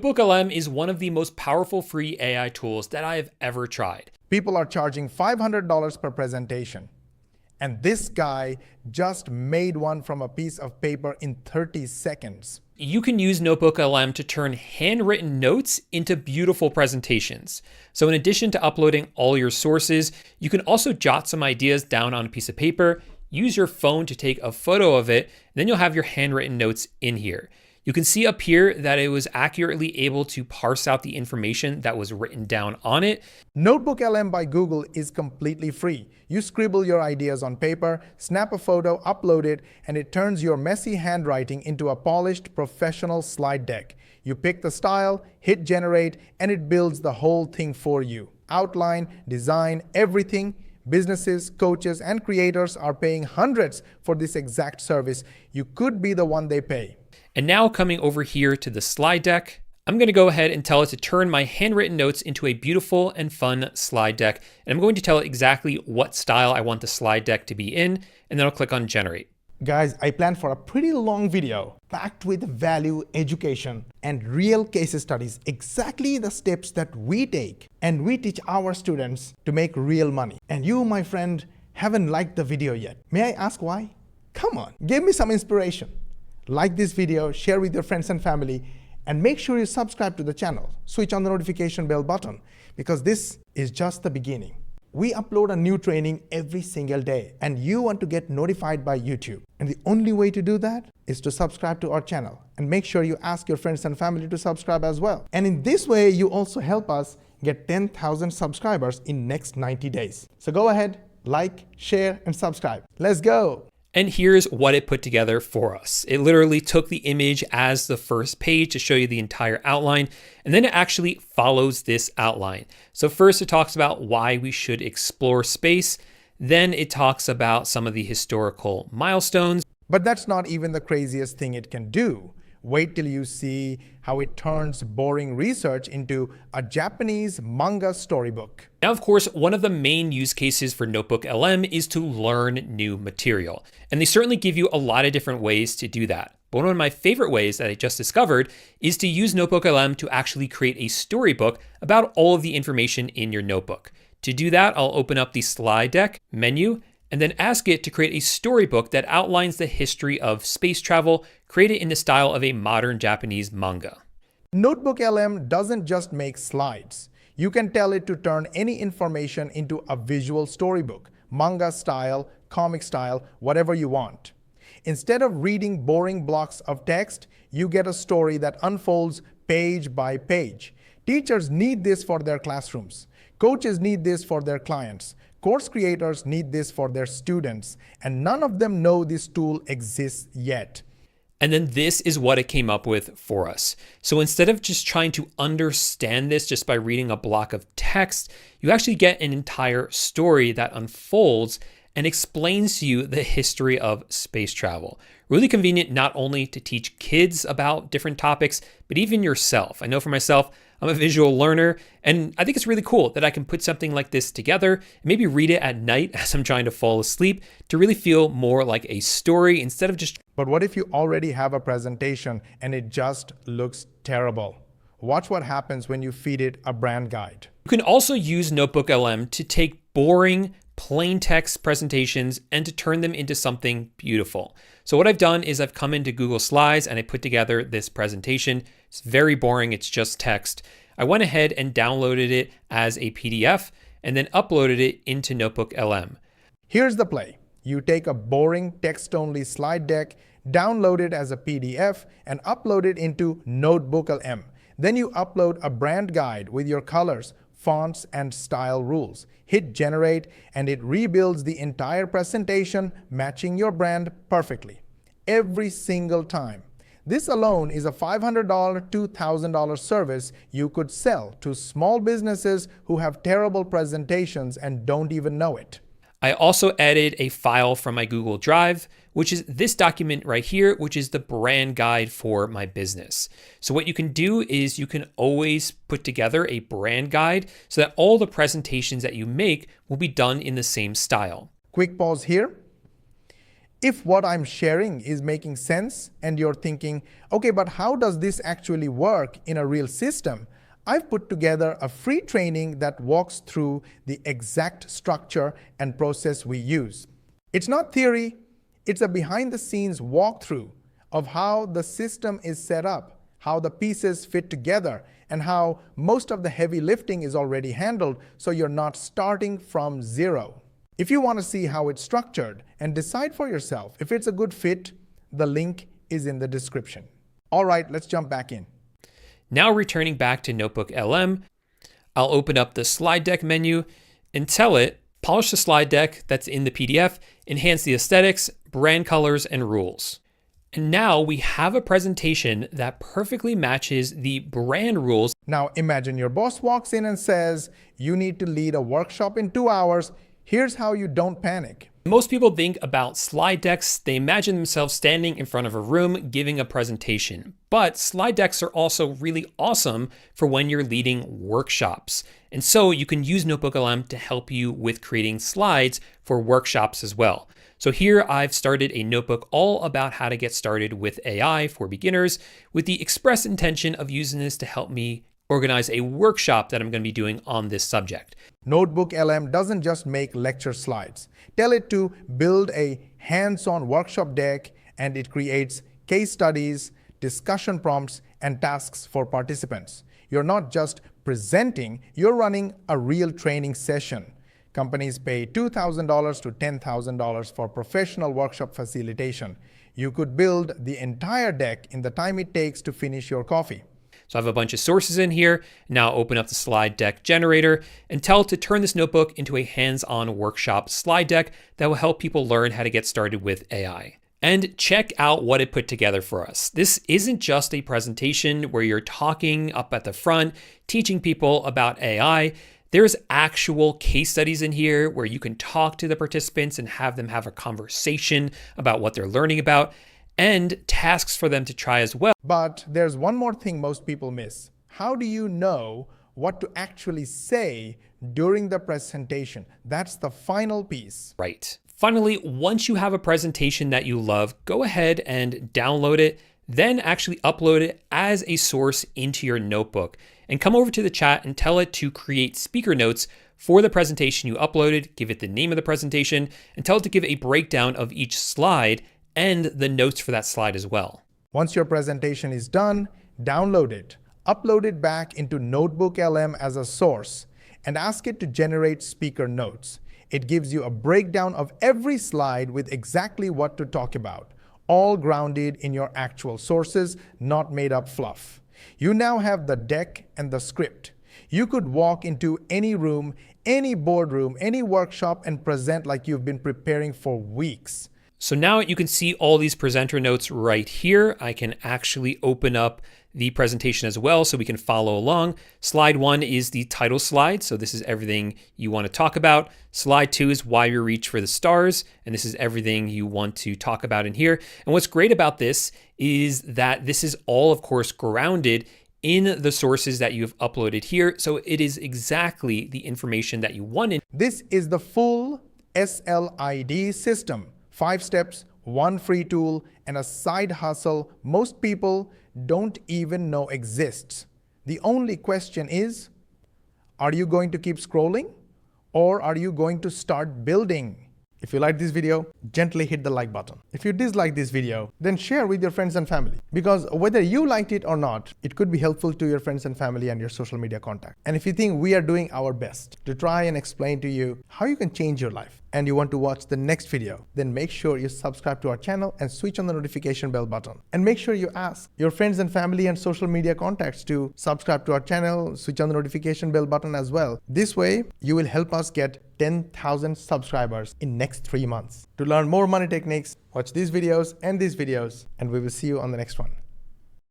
NotebookLM is one of the most powerful free AI tools that I have ever tried. People are charging $500 per presentation. And this guy just made one from a piece of paper in 30 seconds. You can use NotebookLM to turn handwritten notes into beautiful presentations. So in addition to uploading all your sources, you can also jot some ideas down on a piece of paper, use your phone to take a photo of it, and then you'll have your handwritten notes in here. You can see up here that it was accurately able to parse out the information that was written down on it. NotebookLM by Google is completely free. You scribble your ideas on paper, snap a photo, upload it, and it turns your messy handwriting into a polished professional slide deck. You pick the style, hit generate, and it builds the whole thing for you. Outline, design, everything. Businesses, coaches, and creators are paying hundreds for this exact service. You could be the one they pay. And now coming over here to the slide deck, I'm going to go ahead and tell it to turn my handwritten notes into a beautiful and fun slide deck. And I'm going to tell it exactly what style I want the slide deck to be in, and then I'll click on generate. Guys, I planned for a pretty long video packed with value, education, and real case studies, exactly the steps that we take and we teach our students to make real money. And you, my friend, haven't liked the video yet. May I ask why? Come on, give me some inspiration. Like this video, share with your friends and family, and make sure you subscribe to the channel. Switch on the notification bell button, because this is just the beginning. We upload a new training every single day, and you want to get notified by YouTube. And the only way to do that is to subscribe to our channel, and make sure you ask your friends and family to subscribe as well. And in this way, you also help us get 10,000 subscribers in next 90 days. So go ahead, like, share, and subscribe. Let's go. And here's what it put together for us. It literally took the image as the first page to show you the entire outline, and then it actually follows this outline. So first it talks about why we should explore space. Then it talks about some of the historical milestones. But that's not even the craziest thing it can do. Wait till you see how it turns boring research into a Japanese manga storybook. Now, of course, one of the main use cases for NotebookLM is to learn new material. And they certainly give you a lot of different ways to do that. But one of my favorite ways that I just discovered is to use NotebookLM to actually create a storybook about all of the information in your notebook. To do that, I'll open up the slide deck menu and then ask it to create a storybook that outlines the history of space travel, created in the style of a modern Japanese manga. NotebookLM doesn't just make slides. You can tell it to turn any information into a visual storybook, manga style, comic style, whatever you want. Instead of reading boring blocks of text, you get a story that unfolds page by page. Teachers need this for their classrooms. Coaches need this for their clients. Course creators need this for their students, and none of them know this tool exists yet. And then this is what it came up with for us. So instead of just trying to understand this just by reading a block of text, you actually get an entire story that unfolds and explains to you the history of space travel. Really convenient not only to teach kids about different topics, but even yourself. I know for myself, I'm a visual learner, and I think it's really cool that I can put something like this together and maybe read it at night as I'm trying to fall asleep to really feel more like a story instead of just... But what if you already have a presentation and it just looks terrible? Watch what happens when you feed it a brand guide. You can also use NotebookLM to take boring, plain text presentations and to turn them into something beautiful. So what I've done is I've come into Google Slides and I put together this presentation. It's very boring, it's just text. I went ahead and downloaded it as a PDF and then uploaded it into NotebookLM. Here's the play. You take a boring text-only slide deck, download it as a PDF, and upload it into NotebookLM. Then you upload a brand guide with your colors, fonts, and style rules. Hit generate, and it rebuilds the entire presentation, matching your brand perfectly. Every single time. This alone is a $500, $2,000 service you could sell to small businesses who have terrible presentations and don't even know it. I also added a file from my Google Drive, which is this document right here, which is the brand guide for my business. So what you can do is you can always put together a brand guide so that all the presentations that you make will be done in the same style. Quick pause here. If what I'm sharing is making sense and you're thinking, okay, but how does this actually work in a real system? I've put together a free training that walks through the exact structure and process we use. It's not theory, it's a behind-the-scenes walkthrough of how the system is set up, how the pieces fit together, and how most of the heavy lifting is already handled, so you're not starting from zero. If you want to see how it's structured and decide for yourself if it's a good fit, the link is in the description. All right, let's jump back in. Now returning back to Notebook LM, I'll open up the slide deck menu and tell it, polish the slide deck that's in the PDF, enhance the aesthetics, brand colors, and rules. And now we have a presentation that perfectly matches the brand rules. Now imagine your boss walks in and says, you need to lead a workshop in 2 hours. Here's how you don't panic. Most people think about slide decks, they imagine themselves standing in front of a room giving a presentation. But slide decks are also really awesome for when you're leading workshops. And so you can use Notebook LM to help you with creating slides for workshops as well. So here I've started a notebook all about how to get started with AI for beginners with the express intention of using this to help me organize a workshop that I'm going to be doing on this subject. Notebook LM doesn't just make lecture slides. Tell it to build a hands-on workshop deck, and it creates case studies, discussion prompts, and tasks for participants. You're not just presenting, you're running a real training session. Companies pay $2,000 to $10,000 for professional workshop facilitation. You could build the entire deck in the time it takes to finish your coffee. So I have a bunch of sources in here. Now open up the slide deck generator and tell it to turn this notebook into a hands-on workshop slide deck that will help people learn how to get started with AI. And check out what it put together for us. This isn't just a presentation where you're talking up at the front, teaching people about AI. There's actual case studies in here where you can talk to the participants and have them have a conversation about what they're learning about, and tasks for them to try as well. But there's one more thing most people miss. How do you know what to actually say during the presentation? That's the final piece. Right. Finally, once you have a presentation that you love, go ahead and download it, then actually upload it as a source into your notebook. And come over to the chat and tell it to create speaker notes for the presentation you uploaded, give it the name of the presentation, and tell it to give a breakdown of each slide and the notes for that slide as well. Once your presentation is done, download it, upload it back into Notebook LM as a source, and ask it to generate speaker notes. It gives you a breakdown of every slide with exactly what to talk about, all grounded in your actual sources, not made up fluff. You now have the deck and the script. You could walk into any room, any boardroom, any workshop and present like you've been preparing for weeks. So now you can see all these presenter notes right here. I can actually open up the presentation as well so we can follow along. Slide 1 is the title slide. So this is everything you want to talk about. Slide 2 is why you reach for the stars. And this is everything you want to talk about in here. And what's great about this is that this is all, of course, grounded in the sources that you have uploaded here. So it is exactly the information that you wanted. This is the full SLID system. 5 steps, 1 free tool, and a side hustle most people don't even know exists. The only question is, are you going to keep scrolling or are you going to start building? If you like this video, gently hit the like button. If you dislike this video, then share with your friends and family. Because whether you liked it or not, it could be helpful to your friends and family and your social media contact. And if you think we are doing our best to try and explain to you how you can change your life, and you want to watch the next video, then make sure you subscribe to our channel and switch on the notification bell button. And make sure you ask your friends and family and social media contacts to subscribe to our channel, switch on the notification bell button as well. This way, you will help us get 10,000 subscribers in next 3 months. To learn more money techniques, watch these videos, and we will see you on the next one.